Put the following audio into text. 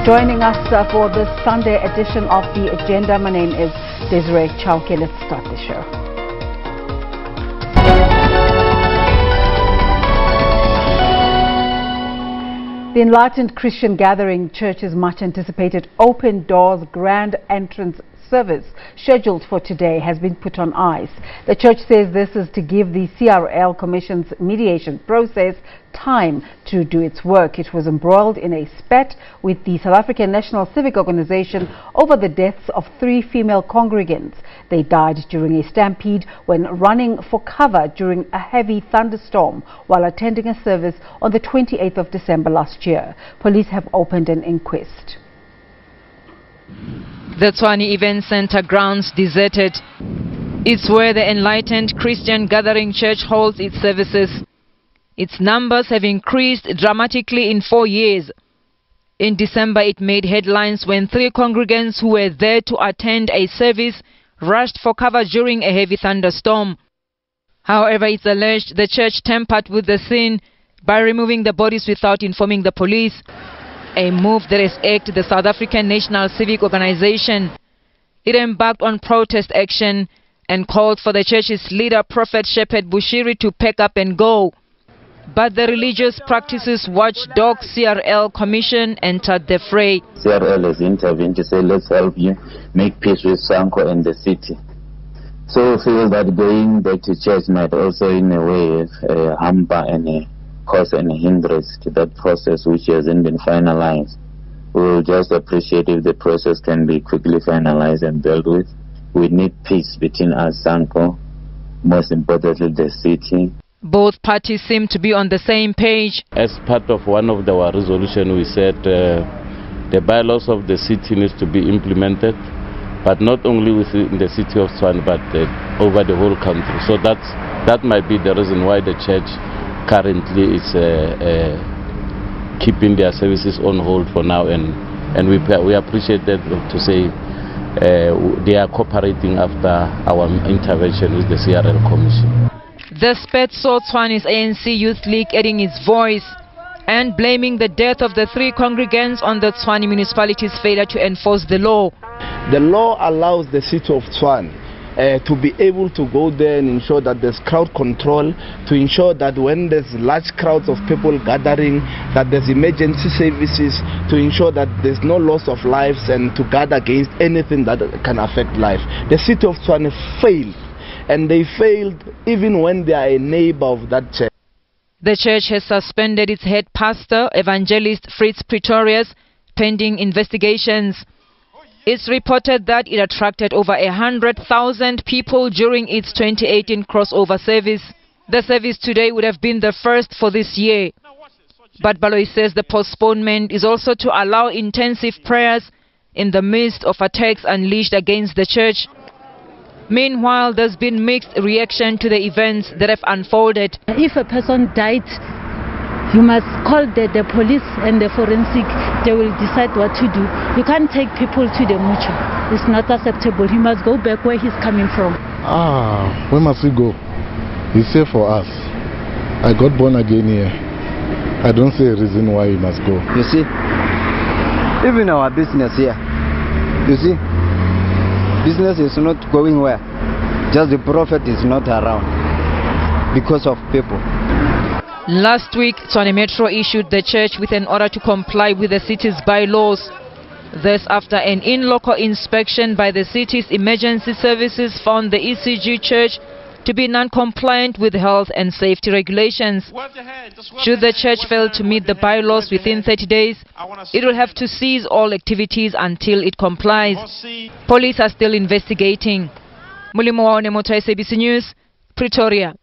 Joining us for this Sunday edition of The Agenda, my name is Desiree Chauke. Let's start the show. The Enlightened Christian Gathering Church's much anticipated Open Doors Grand Entrance service scheduled for today has been put on ice. The church says this is to give the CRL Commission's mediation process time to do its work. It was embroiled in a spat with the South African National Civic Organisation over the deaths of 3 female congregants. They died during a stampede when running for cover during a heavy thunderstorm while attending a service on the 28th of December last year. Police have opened an inquest. The Tshwane Event Center grounds deserted. It's where the Enlightened Christian Gathering Church holds its services. Its numbers have increased dramatically in 4 years. In December, it made headlines when 3 congregants who were there to attend a service rushed for cover during a heavy thunderstorm. However, it's alleged the church tampered with the scene by removing the bodies without informing the police, a move that has irked the South African National Civic Organisation. It embarked on protest action and called for the church's leader, Prophet Shepherd Bushiri, to pack up and go. But the Religious Practices Watchdog CRL Commission entered the fray. CRL has intervened to say, let's help you make peace with Sanko and the city. So we feel that going back to church might also in a way hamper and cause any hindrance to that process which hasn't been finalized. We will just appreciate if the process can be quickly finalized and dealt with. We need peace between us, Sanko, most importantly the city. Both parties seem to be on the same page. As part of one of our resolutions, we said the bylaws of the city needs to be implemented, but not only within the city of Tshwane, but over the whole country. So that might be the reason why the church currently is keeping their services on hold for now, and we appreciate that to say they are cooperating after our intervention with the CRL Commission. The spat saw Tshwane's ANC Youth League adding its voice and blaming the death of the 3 congregants on the Tshwane municipality's failure to enforce the law. The law allows the city of Tshwane to be able to go there and ensure that there's crowd control, to ensure that when there's large crowds of people gathering, that there's emergency services, to ensure that there's no loss of lives and to guard against anything that can affect life. The city of Tshwane failed, and they failed even when they are a neighbor of that church. The church has suspended its head pastor, Evangelist Fritz Pretorius, pending investigations. It's reported that it attracted over 100,000 people during its 2018 crossover service. The service today would have been the first for this year. But Baloyi says the postponement is also to allow intensive prayers in the midst of attacks unleashed against the church. Meanwhile, there's been mixed reaction to the events that have unfolded. If a person died, you must call the police and the forensic. They will decide what to do. You can't take people to the mortuary. It's not acceptable. He must go back where he's coming from. Where must we go? It's safe for us. I got born again here. I don't see a reason why we must go. You see, even our business here, you see, business is not going well. Just the prophet is not around because of people. Last week, Tshwane Metro issued the church with an order to comply with the city's bylaws. This after an in-local inspection by the city's emergency services found the ECG church to be non-compliant with health and safety regulations. Should the church fail to meet the bylaws within 30 days, it will have to cease all activities until it complies. Police are still investigating. Mulimo wa SABC News, Pretoria.